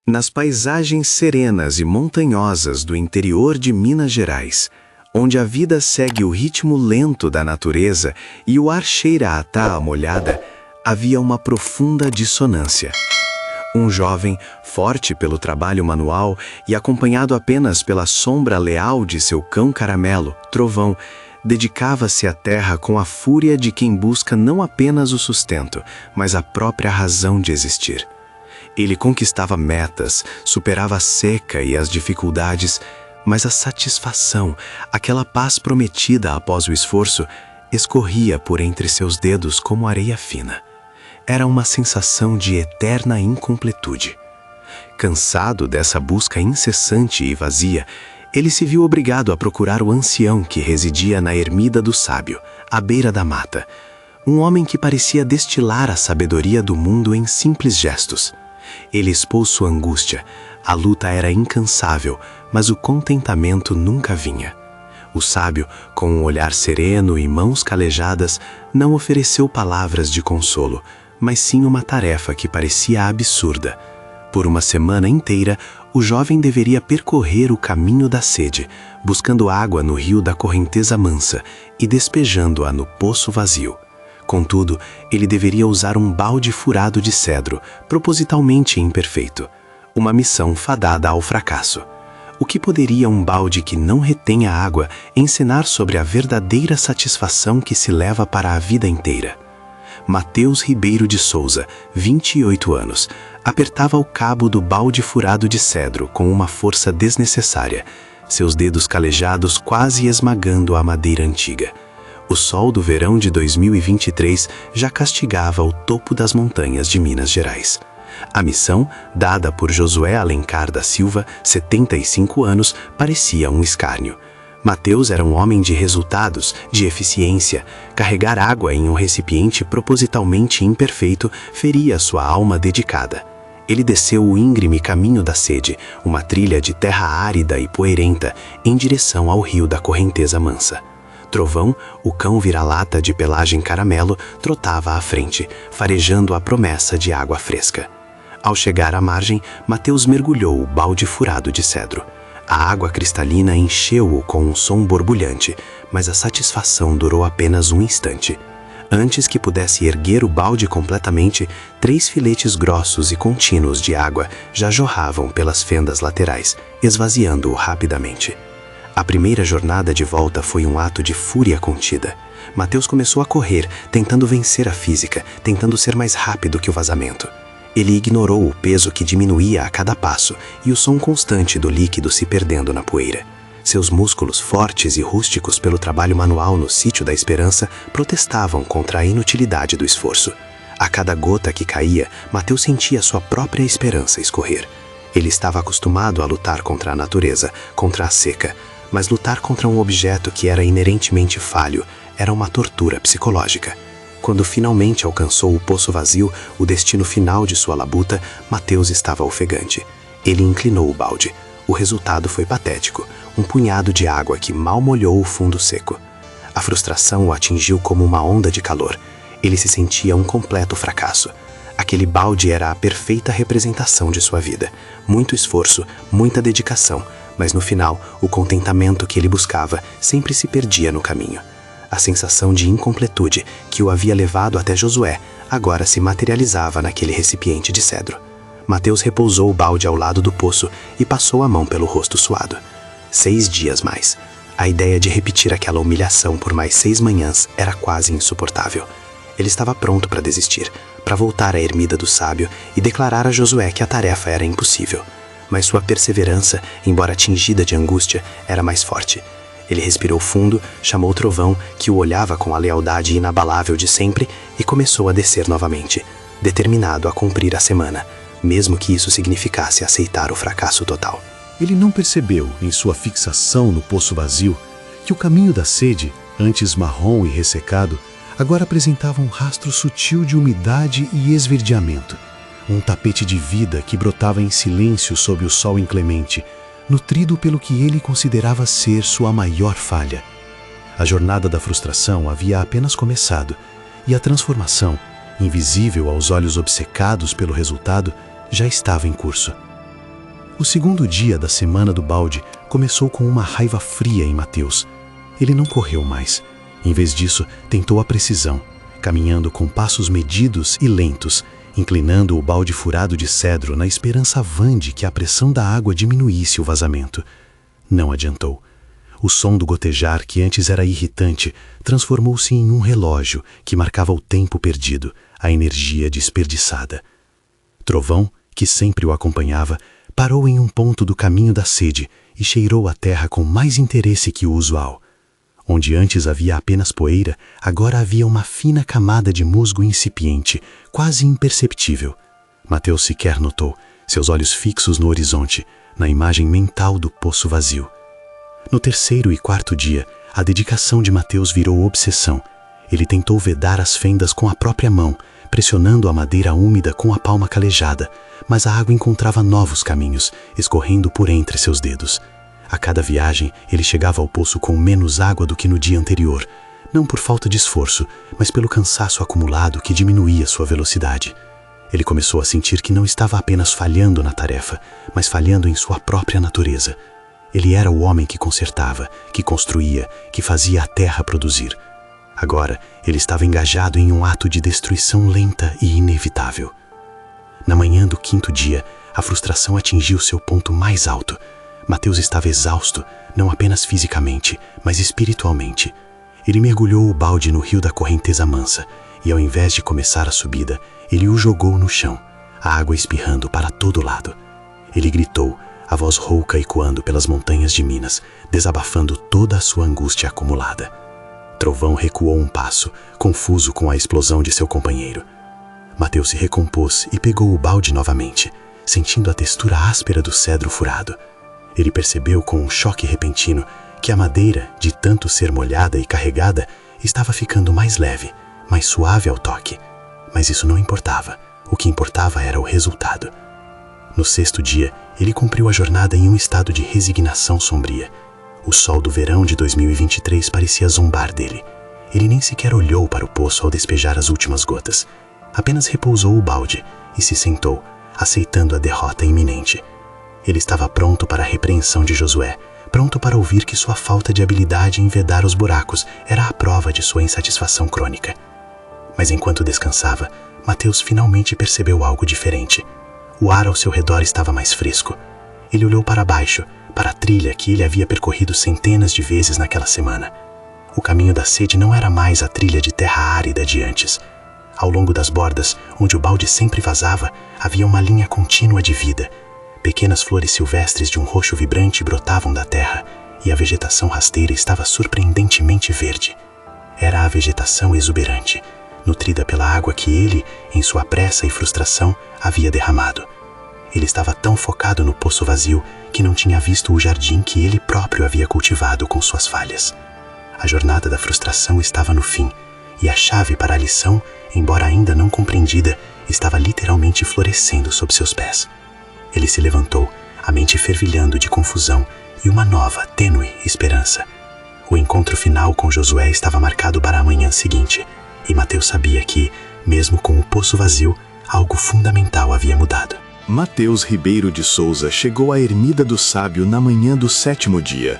Nas paisagens serenas e montanhosas do interior de Minas Gerais, onde a vida segue o ritmo lento da natureza e o ar cheira a terra molhada, havia uma profunda dissonância. Um jovem, forte pelo trabalho manual e acompanhado apenas pela sombra leal de seu cão caramelo, Trovão, dedicava-se à terra com a fúria de quem busca não apenas o sustento, mas a própria razão de existir. Ele conquistava metas, superava a seca e as dificuldades, mas a satisfação, aquela paz prometida após o esforço, escorria por entre seus dedos como areia fina. Era uma sensação de eterna incompletude. Cansado dessa busca incessante e vazia, ele se viu obrigado a procurar o ancião que residia na ermida do sábio, à beira da mata. Um homem que parecia destilar a sabedoria do mundo em simples gestos. Ele expôs sua angústia. A luta era incansável, mas o contentamento nunca vinha. O sábio, com um olhar sereno e mãos calejadas, não ofereceu palavras de consolo, mas sim uma tarefa que parecia absurda. Por uma semana inteira, o jovem deveria percorrer o caminho da sede, buscando água no rio da correnteza mansa e despejando-a no poço vazio. Contudo, ele deveria usar um balde furado de cedro, propositalmente imperfeito. Uma missão fadada ao fracasso. O que poderia um balde que não retém a água ensinar sobre a verdadeira satisfação que se leva para a vida inteira? Mateus Ribeiro de Souza, 28 anos, apertava o cabo do balde furado de cedro com uma força desnecessária, seus dedos calejados quase esmagando a madeira antiga. O sol do verão de 2023 já castigava o topo das montanhas de Minas Gerais. A missão, dada por Josué Alencar da Silva, 75 anos, parecia um escárnio. Mateus era um homem de resultados, de eficiência. Carregar água em um recipiente propositalmente imperfeito feria sua alma dedicada. Ele desceu o íngreme caminho da sede, uma trilha de terra árida e poeirenta, em direção ao rio da correnteza mansa. Trovão, o cão vira-lata de pelagem caramelo, trotava à frente, farejando a promessa de água fresca. Ao chegar à margem, Mateus mergulhou o balde furado de cedro. A água cristalina encheu-o com um som borbulhante, mas a satisfação durou apenas um instante. Antes que pudesse erguer o balde completamente, 3 filetes grossos e contínuos de água já jorravam pelas fendas laterais, esvaziando-o rapidamente. A primeira jornada de volta foi um ato de fúria contida. Mateus começou a correr, tentando vencer a física, tentando ser mais rápido que o vazamento. Ele ignorou o peso que diminuía a cada passo e o som constante do líquido se perdendo na poeira. Seus músculos fortes e rústicos pelo trabalho manual no sítio da Esperança protestavam contra a inutilidade do esforço. A cada gota que caía, Mateus sentia sua própria esperança escorrer. Ele estava acostumado a lutar contra a natureza, contra a seca, mas lutar contra um objeto que era inerentemente falho era uma tortura psicológica. Quando finalmente alcançou o poço vazio, o destino final de sua labuta, Mateus estava ofegante. Ele inclinou o balde. O resultado foi patético, um punhado de água que mal molhou o fundo seco. A frustração o atingiu como uma onda de calor. Ele se sentia um completo fracasso. Aquele balde era a perfeita representação de sua vida. Muito esforço, muita dedicação, mas no final, o contentamento que ele buscava sempre se perdia no caminho. A sensação de incompletude que o havia levado até Josué agora se materializava naquele recipiente de cedro. Mateus repousou o balde ao lado do poço e passou a mão pelo rosto suado. 6 dias mais. A ideia de repetir aquela humilhação por mais 6 manhãs era quase insuportável. Ele estava pronto para desistir, para voltar à ermida do sábio e declarar a Josué que a tarefa era impossível. Mas sua perseverança, embora tingida de angústia, era mais forte. Ele respirou fundo, chamou o Trovão, que o olhava com a lealdade inabalável de sempre, e começou a descer novamente, determinado a cumprir a semana, mesmo que isso significasse aceitar o fracasso total. Ele não percebeu, em sua fixação no poço vazio, que o caminho da sede, antes marrom e ressecado, agora apresentava um rastro sutil de umidade e esverdeamento. Um tapete de vida que brotava em silêncio sob o sol inclemente, nutrido pelo que ele considerava ser sua maior falha. A jornada da frustração havia apenas começado, e a transformação, invisível aos olhos obcecados pelo resultado, já estava em curso. O segundo dia da semana do balde começou com uma raiva fria em Mateus. Ele não correu mais. Em vez disso, tentou a precisão, caminhando com passos medidos e lentos, inclinando o balde furado de cedro na esperança vã de que a pressão da água diminuísse o vazamento. Não adiantou. O som do gotejar, que antes era irritante, transformou-se em um relógio que marcava o tempo perdido, a energia desperdiçada. Trovão, que sempre o acompanhava, parou em um ponto do caminho da sede e cheirou a terra com mais interesse que o usual. Onde antes havia apenas poeira, agora havia uma fina camada de musgo incipiente, quase imperceptível. Mateus sequer notou, seus olhos fixos no horizonte, na imagem mental do poço vazio. No terceiro e quarto dia, a dedicação de Mateus virou obsessão. Ele tentou vedar as fendas com a própria mão, pressionando a madeira úmida com a palma calejada, mas a água encontrava novos caminhos, escorrendo por entre seus dedos. A cada viagem, ele chegava ao poço com menos água do que no dia anterior, não por falta de esforço, mas pelo cansaço acumulado que diminuía sua velocidade. Ele começou a sentir que não estava apenas falhando na tarefa, mas falhando em sua própria natureza. Ele era o homem que consertava, que construía, que fazia a terra produzir. Agora, ele estava engajado em um ato de destruição lenta e inevitável. Na manhã do quinto dia, a frustração atingiu seu ponto mais alto. Mateus estava exausto, não apenas fisicamente, mas espiritualmente. Ele mergulhou o balde no rio da correnteza mansa, e ao invés de começar a subida, ele o jogou no chão, a água espirrando para todo lado. Ele gritou, a voz rouca ecoando pelas montanhas de Minas, desabafando toda a sua angústia acumulada. Trovão recuou um passo, confuso com a explosão de seu companheiro. Mateus se recompôs e pegou o balde novamente, sentindo a textura áspera do cedro furado. Ele percebeu com um choque repentino que a madeira, de tanto ser molhada e carregada, estava ficando mais leve, mais suave ao toque. Mas isso não importava. O que importava era o resultado. No sexto dia, ele cumpriu a jornada em um estado de resignação sombria. O sol do verão de 2023 parecia zombar dele. Ele nem sequer olhou para o poço ao despejar as últimas gotas. Apenas repousou o balde e se sentou, aceitando a derrota iminente. Ele estava pronto para a repreensão de Josué, pronto para ouvir que sua falta de habilidade em vedar os buracos era a prova de sua insatisfação crônica. Mas enquanto descansava, Mateus finalmente percebeu algo diferente. O ar ao seu redor estava mais fresco. Ele olhou para baixo, para a trilha que ele havia percorrido centenas de vezes naquela semana. O caminho da sede não era mais a trilha de terra árida de antes. Ao longo das bordas, onde o balde sempre vazava, havia uma linha contínua de vida. Pequenas flores silvestres de um roxo vibrante brotavam da terra, e a vegetação rasteira estava surpreendentemente verde. Era a vegetação exuberante, nutrida pela água que ele, em sua pressa e frustração, havia derramado. Ele estava tão focado no poço vazio que não tinha visto o jardim que ele próprio havia cultivado com suas falhas. A jornada da frustração estava no fim, e a chave para a lição, embora ainda não compreendida, estava literalmente florescendo sob seus pés. Ele se levantou, a mente fervilhando de confusão e uma nova, tênue esperança. O encontro final com Josué estava marcado para a manhã seguinte, e Mateus sabia que, mesmo com o poço vazio, algo fundamental havia mudado. Mateus Ribeiro de Souza chegou à ermida do sábio na manhã do sétimo dia.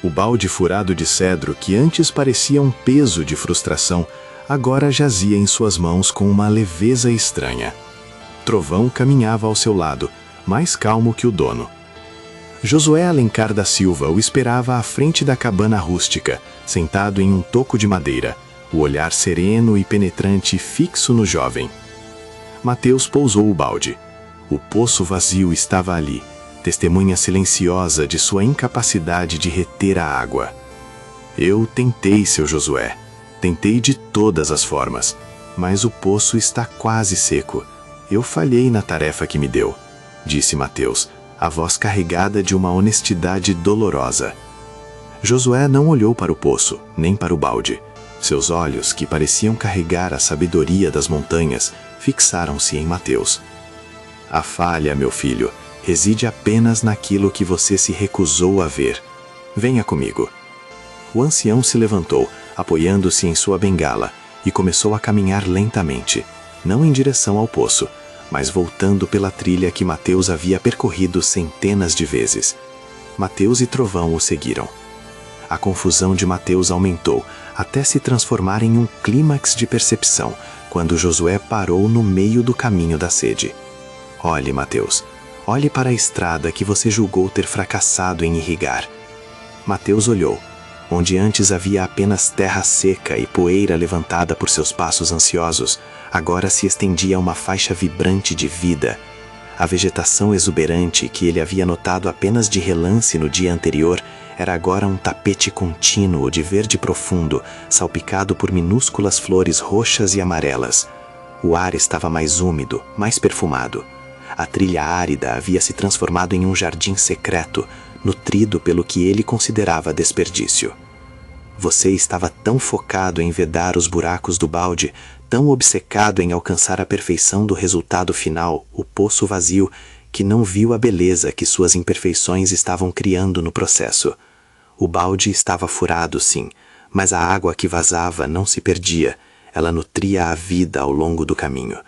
O balde furado de cedro, que antes parecia um peso de frustração, agora jazia em suas mãos com uma leveza estranha. Trovão caminhava ao seu lado, mais calmo que o dono. Josué Alencar da Silva o esperava à frente da cabana rústica, sentado em um toco de madeira, o olhar sereno e penetrante fixo no jovem. Mateus pousou o balde. O poço vazio estava ali, testemunha silenciosa de sua incapacidade de reter a água. Eu tentei, seu Josué. Tentei de todas as formas, mas o poço está quase seco. Eu falhei na tarefa que me deu, disse Mateus, a voz carregada de uma honestidade dolorosa. Josué não olhou para o poço, nem para o balde. Seus olhos, que pareciam carregar a sabedoria das montanhas, fixaram-se em Mateus. A falha, meu filho, reside apenas naquilo que você se recusou a ver. Venha comigo. O ancião se levantou, apoiando-se em sua bengala, e começou a caminhar lentamente, não em direção ao poço, mas voltando pela trilha que Mateus havia percorrido centenas de vezes. Mateus e Trovão o seguiram. A confusão de Mateus aumentou, até se transformar em um clímax de percepção, quando Josué parou no meio do caminho da sede. Olhe, Mateus, olhe para a estrada que você julgou ter fracassado em irrigar. Mateus olhou. Onde antes havia apenas terra seca e poeira levantada por seus passos ansiosos, agora se estendia uma faixa vibrante de vida. A vegetação exuberante que ele havia notado apenas de relance no dia anterior era agora um tapete contínuo de verde profundo, salpicado por minúsculas flores roxas e amarelas. O ar estava mais úmido, mais perfumado. A trilha árida havia se transformado em um jardim secreto, nutrido pelo que ele considerava desperdício. Você estava tão focado em vedar os buracos do balde, tão obcecado em alcançar a perfeição do resultado final, o poço vazio, que não viu a beleza que suas imperfeições estavam criando no processo. O balde estava furado, sim, mas a água que vazava não se perdia, ela nutria a vida ao longo do caminho.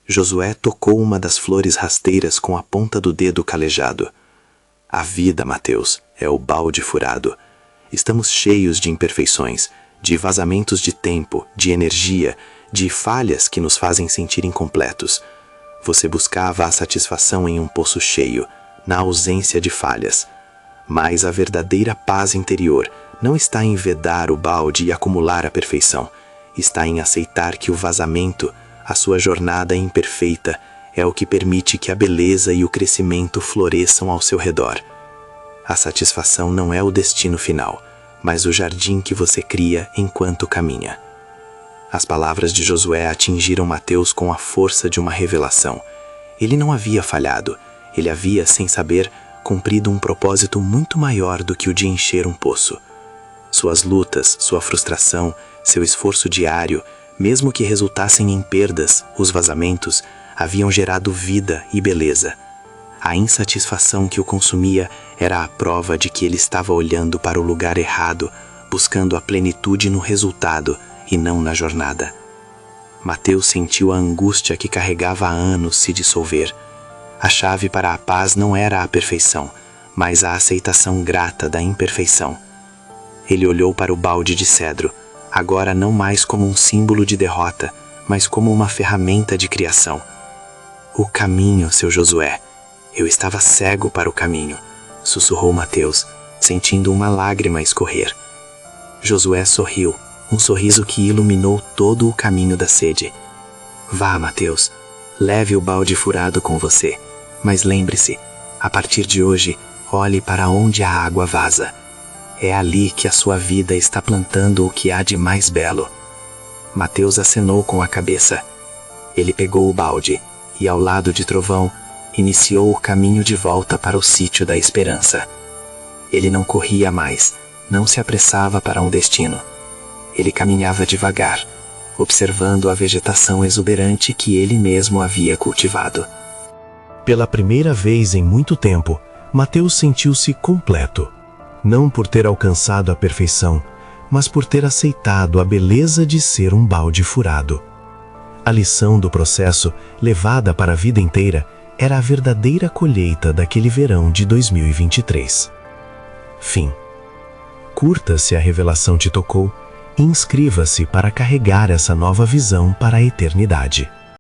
Josué tocou uma das flores rasteiras com a ponta do dedo calejado. A vida, Mateus, é o balde furado. Estamos cheios de imperfeições, de vazamentos de tempo, de energia, de falhas que nos fazem sentir incompletos. Você buscava a satisfação em um poço cheio, na ausência de falhas. Mas a verdadeira paz interior não está em vedar o balde e acumular a perfeição. Está em aceitar que o vazamento, a sua jornada imperfeita, é o que permite que a beleza e o crescimento floresçam ao seu redor. A satisfação não é o destino final, mas o jardim que você cria enquanto caminha. As palavras de Josué atingiram Mateus com a força de uma revelação. Ele não havia falhado, ele havia, sem saber, cumprido um propósito muito maior do que o de encher um poço. Suas lutas, sua frustração, seu esforço diário, mesmo que resultassem em perdas, os vazamentos, haviam gerado vida e beleza. A insatisfação que o consumia era a prova de que ele estava olhando para o lugar errado, buscando a plenitude no resultado e não na jornada. Mateus sentiu a angústia que carregava há anos se dissolver. A chave para a paz não era a perfeição, mas a aceitação grata da imperfeição. Ele olhou para o balde de cedro, agora não mais como um símbolo de derrota, mas como uma ferramenta de criação. O caminho, seu Josué. Eu estava cego para o caminho, sussurrou Mateus, sentindo uma lágrima escorrer. Josué sorriu, um sorriso que iluminou todo o caminho da sede. Vá, Mateus, leve o balde furado com você, mas lembre-se, a partir de hoje, olhe para onde a água vaza. É ali que a sua vida está plantando o que há de mais belo. Mateus acenou com a cabeça. Ele pegou o balde e, ao lado de Trovão, iniciou o caminho de volta para o sítio da esperança. Ele não corria mais, não se apressava para um destino. Ele caminhava devagar, observando a vegetação exuberante que ele mesmo havia cultivado. Pela primeira vez em muito tempo, Mateus sentiu-se completo. Não por ter alcançado a perfeição, mas por ter aceitado a beleza de ser um balde furado. A lição do processo, levada para a vida inteira, era a verdadeira colheita daquele verão de 2023. Fim. Curta se a revelação te tocou e inscreva-se para carregar essa nova visão para a eternidade.